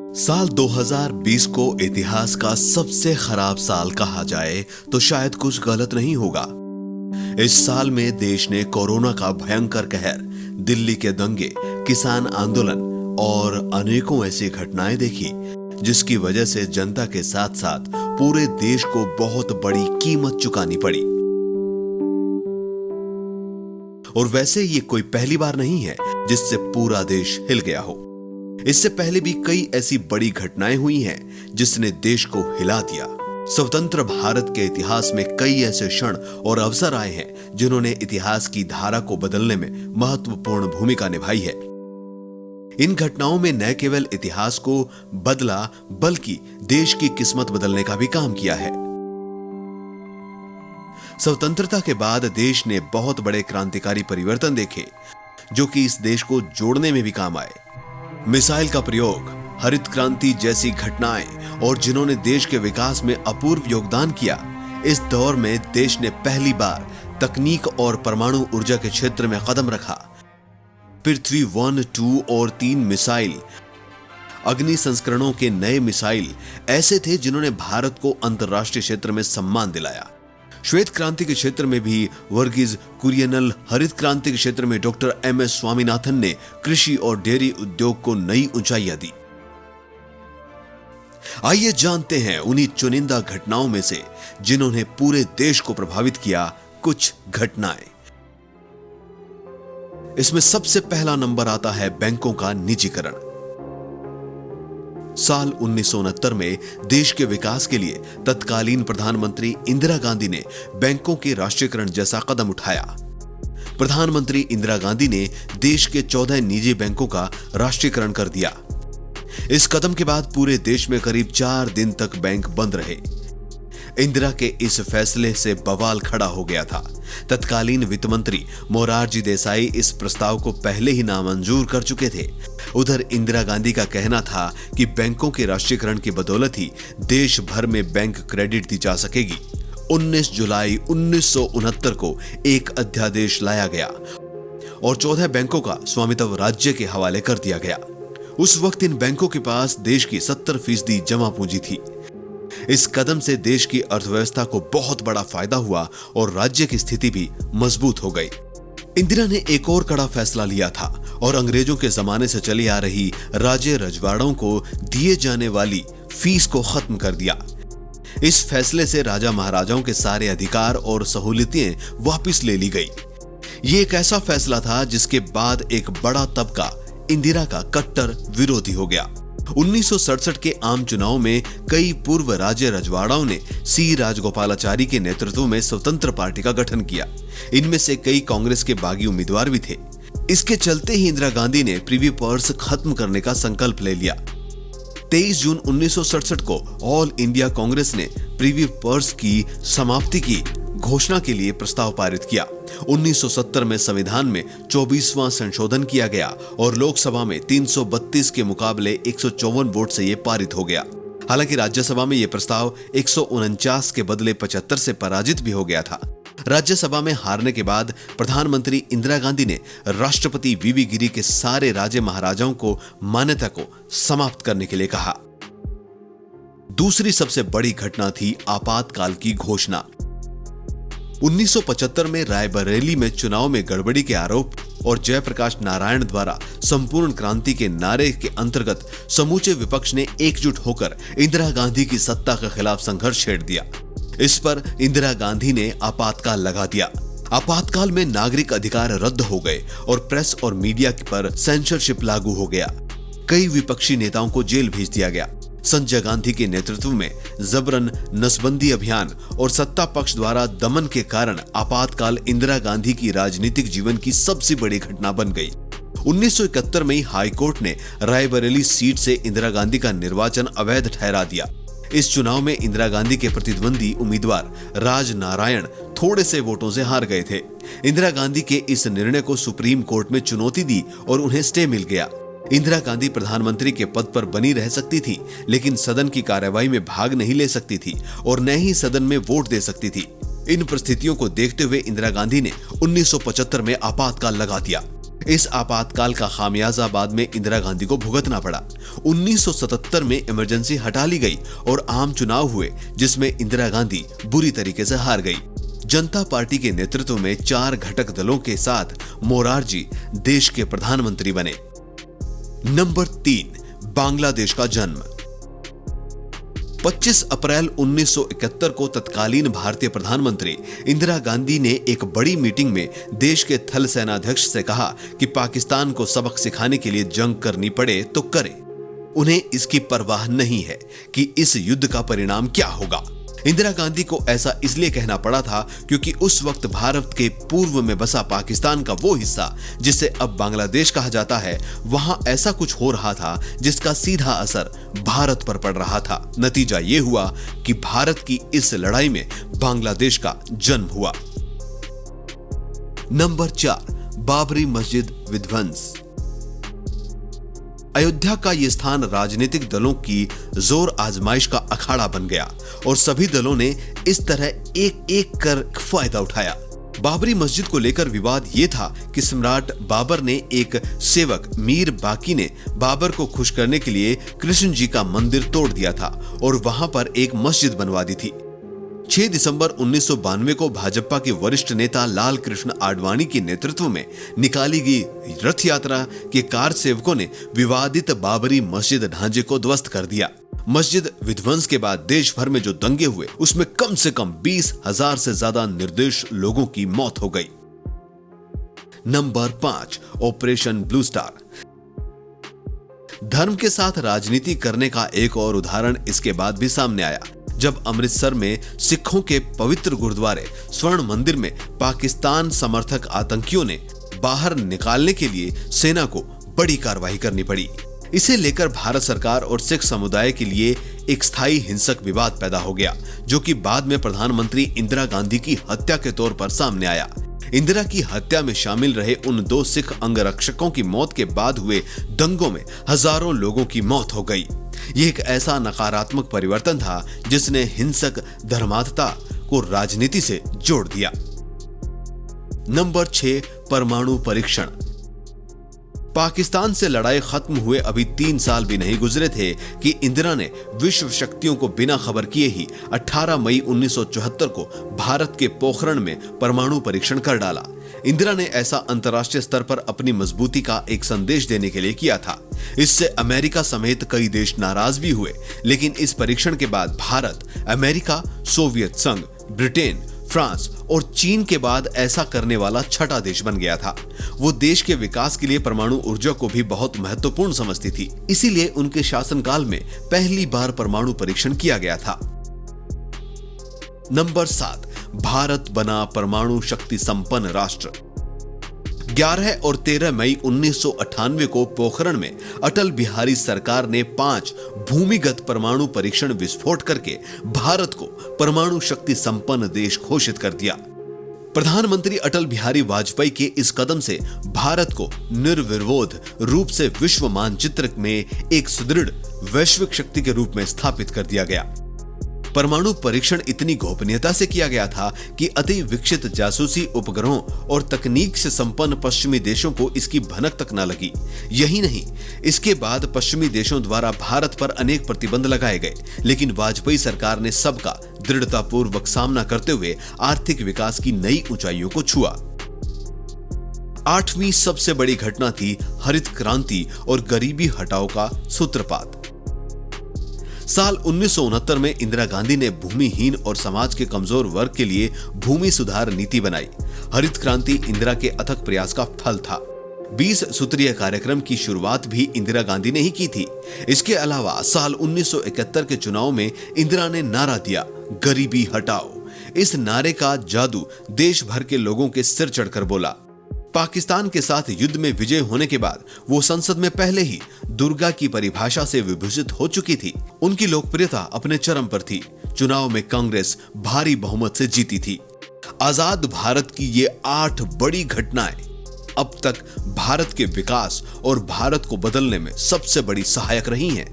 साल 2020 को इतिहास का सबसे खराब साल कहा जाए तो शायद कुछ गलत नहीं होगा। इस साल में देश ने कोरोना का भयंकर कहर, दिल्ली के दंगे, किसान आंदोलन और अनेकों ऐसी घटनाएं देखी जिसकी वजह से जनता के साथ साथ पूरे देश को बहुत बड़ी कीमत चुकानी पड़ी। और वैसे ये कोई पहली बार नहीं है जिससे पूरा देश हिल गया हो। इससे पहले भी कई ऐसी बड़ी घटनाएं हुई हैं जिसने देश को हिला दिया। स्वतंत्र भारत के इतिहास में कई ऐसे क्षण और अवसर आए हैं जिन्होंने इतिहास की धारा को बदलने में महत्वपूर्ण भूमिका निभाई है। इन घटनाओं में न केवल इतिहास को बदला बल्कि देश की किस्मत बदलने का भी काम किया है। स्वतंत्रता के बाद देश ने बहुत बड़े क्रांतिकारी परिवर्तन देखे जो कि इस देश को जोड़ने में भी काम आए। मिसाइल का प्रयोग, हरित क्रांति जैसी घटनाएं और जिन्होंने देश के विकास में अपूर्व योगदान किया। इस दौर में देश ने पहली बार तकनीक और परमाणु ऊर्जा के क्षेत्र में कदम रखा। पृथ्वी 1, 2 और 3 मिसाइल, अग्नि संस्करणों के नए मिसाइल ऐसे थे जिन्होंने भारत को अंतर्राष्ट्रीय क्षेत्र में सम्मान दिलाया। श्वेत क्रांति के क्षेत्र में भी वर्गीज कुरियनल, हरित क्रांति के क्षेत्र में डॉक्टर एम.एस. स्वामीनाथन ने कृषि और डेयरी उद्योग को नई ऊंचाइयां दी। आइए जानते हैं उन्हीं चुनिंदा घटनाओं में से जिन्होंने पूरे देश को प्रभावित किया कुछ घटनाएं। इसमें सबसे पहला नंबर आता है बैंकों का निजीकरण। साल 1969 में देश के विकास के लिए तत्कालीन प्रधानमंत्री इंदिरा गांधी ने बैंकों के राष्ट्रीयकरण जैसा कदम उठाया। प्रधानमंत्री इंदिरा गांधी ने देश के 14 निजी बैंकों का राष्ट्रीयकरण कर दिया। इस कदम के बाद पूरे देश में करीब 4 दिन तक बैंक बंद रहे। इंदिरा के इस फैसले से बवाल खड़ा हो गया था। तत्कालीन वित्त मंत्री मोरारजी देसाई इस प्रस्ताव को पहले ही नामंजूर कर चुके थे। उधर इंदिरा गांधी का कहना था कि बैंकों के राष्ट्रीयकरण की बदौलत ही देश भर में बैंक क्रेडिट दी जा सकेगी। 19 जुलाई 1969 को एक अध्यादेश लाया गया और 14 बैंकों का स्वामित्व राज्य के हवाले कर दिया गया। उस वक्त इन बैंकों के पास देश की 70% जमा पूंजी थी। इस कदम से देश की अर्थव्यवस्था को बहुत बड़ा फायदा हुआ और राज्य की स्थिति भी मजबूत हो गई। इंदिरा ने एक और कड़ा फैसला लिया था और अंग्रेजों के जमाने से चली आ रही राजे रजवाड़ों को दिए जाने वाली फीस को खत्म कर दिया। इस फैसले से राजा महाराजाओं के सारे अधिकार और सहूलियतें वापस ले ली गई। ये एक ऐसा फैसला था जिसके बाद एक बड़ा तबका इंदिरा का कट्टर विरोधी हो गया। 1967 के आम चुनाव में कई पूर्व राजे रजवाड़ाओं ने सी राजगोपालाचारी के नेतृत्व में स्वतंत्र पार्टी का गठन किया। इनमें से कई कांग्रेस के बागी उम्मीदवार भी थे। इसके चलते ही इंदिरा गांधी ने प्रिवी पर्स खत्म करने का संकल्प ले लिया। 23 जून 1967 को ऑल इंडिया कांग्रेस ने प्रिवी पर्स की समाप्ति की घोषणा के लिए प्रस्ताव पारित किया। 1970 में संविधान में 24वां संशोधन किया गया और लोकसभा में 332 के मुकाबले 154 वोट से यह पारित हो गया। हालांकि राज्यसभा में यह प्रस्ताव 149 के बदले 75 से पराजित भी हो गया था। राज्यसभा में हारने के बाद प्रधानमंत्री इंदिरा गांधी ने राष्ट्रपति वीवी गिरी के सारे राजे महाराजाओं को मान्यता को समाप्त करने के लिए कहा। दूसरी सबसे बड़ी घटना थी आपातकाल की घोषणा। 1975 में रायबरेली में चुनाव में गड़बड़ी के आरोप और जयप्रकाश नारायण द्वारा संपूर्ण क्रांति के नारे के अंतर्गत समूचे विपक्ष ने एकजुट होकर इंदिरा गांधी की सत्ता के खिलाफ संघर्ष छेड़ दिया। इस पर इंदिरा गांधी ने आपातकाल लगा दिया। आपातकाल में नागरिक अधिकार रद्द हो गए और प्रेस और मीडिया पर सेंसरशिप लागू हो गया। कई विपक्षी नेताओं को जेल भेज दिया गया। संजय गांधी के नेतृत्व में जबरन नसबंदी अभियान और सत्ता पक्ष द्वारा दमन के कारण आपातकाल इंदिरा गांधी की राजनीतिक जीवन की सबसे बड़ी घटना बन गई। 1971 में हाई कोर्ट ने रायबरेली सीट से इंदिरा गांधी का निर्वाचन अवैध ठहरा दिया। इस चुनाव में इंदिरा गांधी के प्रतिद्वंदी उम्मीदवार राज नारायण थोड़े से वोटों से हार गए थे। इंदिरा गांधी के इस निर्णय को सुप्रीम कोर्ट में चुनौती दी और उन्हें स्टे मिल गया। इंदिरा गांधी प्रधानमंत्री के पद पर बनी रह सकती थी, लेकिन सदन की कार्यवाही में भाग नहीं ले सकती थी और न ही सदन में वोट दे सकती थी। इन परिस्थितियों को देखते हुए इंदिरा गांधी ने 1975 में आपातकाल लगा दिया। इस आपातकाल का खामियाजा बाद में इंदिरा गांधी को भुगतना पड़ा। 1977 में इमरजेंसी हटा ली गई और आम चुनाव हुए, जिसमें इंदिरा गांधी बुरी तरीके से हार गई। जनता पार्टी के नेतृत्व में 4 घटक दलों के साथ मोरारजी देश के प्रधानमंत्री बने। नंबर 3, बांग्लादेश का जन्म। 25 अप्रैल 1971 को तत्कालीन भारतीय प्रधानमंत्री इंदिरा गांधी ने एक बड़ी मीटिंग में देश के थल सेनाध्यक्ष से कहा कि पाकिस्तान को सबक सिखाने के लिए जंग करनी पड़े तो करे। उन्हें इसकी परवाह नहीं है कि इस युद्ध का परिणाम क्या होगा। इंदिरा गांधी को ऐसा इसलिए कहना पड़ा था क्योंकि उस वक्त भारत के पूर्व में बसा पाकिस्तान का वो हिस्सा जिसे अब बांग्लादेश कहा जाता है, वहां ऐसा कुछ हो रहा था जिसका सीधा असर भारत पर पड़ रहा था। नतीजा ये हुआ कि भारत की इस लड़ाई में बांग्लादेश का जन्म हुआ। नंबर 4, बाबरी मस्जिद विध्वंस। अयोध्या का यह स्थान राजनीतिक दलों की जोर आजमाइश का अखाड़ा बन गया और सभी दलों ने इस तरह एक एक कर फायदा उठाया। बाबरी मस्जिद को लेकर विवाद यह था कि सम्राट बाबर ने एक सेवक मीर बाकी ने बाबर को खुश करने के लिए कृष्ण जी का मंदिर तोड़ दिया था और वहां पर एक मस्जिद बनवा दी थी। 6 दिसंबर 1992 को भाजपा के वरिष्ठ नेता लाल कृष्ण आडवाणी के नेतृत्व में निकाली गई रथ यात्रा के कार सेवकों ने विवादित बाबरी मस्जिद ढांचे को ध्वस्त कर दिया। मस्जिद विध्वंस के बाद देश भर में जो दंगे हुए उसमें कम से कम 20,000 से ज्यादा निर्दोष लोगों की मौत हो गई। Number 5, operation blue star. धर्म के साथ राजनीति करने का एक और उदाहरण इसके बाद भी सामने आया जब अमृतसर में सिखों के पवित्र गुरुद्वारे स्वर्ण मंदिर में पाकिस्तान समर्थक आतंकियों ने बाहर निकालने के लिए सेना को बड़ी कार्रवाई करनी पड़ी। इसे लेकर भारत सरकार और सिख समुदाय के लिए एक स्थायी हिंसक विवाद पैदा हो गया, जो कि बाद में प्रधानमंत्री इंदिरा गांधी की हत्या के तौर पर सामने आया। इंदिरा की हत्या में शामिल रहे उन 2 सिख अंगरक्षकों की मौत के बाद हुए दंगों में हजारों लोगों की मौत हो गई। यह एक ऐसा नकारात्मक परिवर्तन था जिसने हिंसक धर्मांधता को राजनीति से जोड़ दिया। नंबर 6, परमाणु परीक्षण। पाकिस्तान से लड़ाई खत्म हुए अभी 3 साल भी नहीं गुजरे थे कि इंदिरा ने विश्व शक्तियों को बिना खबर किए ही 18 मई 1974 को भारत के पोखरण में परमाणु परीक्षण कर डाला। इंदिरा ने ऐसा अंतर्राष्ट्रीय स्तर पर अपनी मजबूती का एक संदेश देने के लिए किया था। इससे अमेरिका समेत कई देश नाराज भी हुए, लेकिन इस परीक्षण के बाद भारत, अमेरिका, सोवियत संघ, ब्रिटेन, फ्रांस और चीन के बाद ऐसा करने वाला 6ठा देश बन गया था। वो देश के विकास के लिए परमाणु ऊर्जा को भी बहुत महत्वपूर्ण समझती थी, इसीलिए उनके शासनकाल में पहली बार परमाणु परीक्षण किया गया था। नंबर 7, भारत बना परमाणु शक्ति संपन्न राष्ट्र। 11 और 13 मई 1998 को पोखरण में अटल बिहारी सरकार ने 5 भूमिगत परमाणु परीक्षण विस्फोट करके भारत को परमाणु शक्ति संपन्न देश घोषित कर दिया। प्रधानमंत्री अटल बिहारी वाजपेयी के इस कदम से भारत को निर्विरोध रूप से विश्व मानचित्र में एक सुदृढ़ वैश्विक शक्ति के रूप में स्थापित कर दिया गया। परमाणु परीक्षण इतनी गोपनीयता से किया गया था कि अति विकसित जासूसी उपग्रहों और तकनीक से संपन्न पश्चिमी देशों को इसकी भनक तक न लगी। यही नहीं, इसके बाद पश्चिमी देशों द्वारा भारत पर अनेक प्रतिबंध लगाए गए, लेकिन वाजपेयी सरकार ने सबका दृढ़तापूर्वक सामना करते हुए आर्थिक विकास की नई ऊंचाइयों को छुआ। 8वीं सबसे बड़ी घटना थी हरित क्रांति और गरीबी हटाओ का सूत्रपात। साल 1969 में इंदिरा गांधी ने भूमिहीन और समाज के कमजोर वर्ग के लिए भूमि सुधार नीति बनाई। हरित क्रांति इंदिरा के अथक प्रयास का फल था। 20 सूत्रीय कार्यक्रम की शुरुआत भी इंदिरा गांधी ने ही की थी। इसके अलावा साल 1971 के चुनाव में इंदिरा ने नारा दिया, गरीबी हटाओ। इस नारे का जादू देश भर के लोगों के सिर चढ़कर बोला। पाकिस्तान के साथ युद्ध में विजय होने के बाद वो संसद में पहले ही दुर्गा की परिभाषा से विभूषित हो चुकी थी। उनकी लोकप्रियता अपने चरम पर थी। चुनाव में कांग्रेस भारी बहुमत से जीती थी। आजाद भारत की ये 8 बड़ी घटनाएं अब तक भारत के विकास और भारत को बदलने में सबसे बड़ी सहायक रही हैं।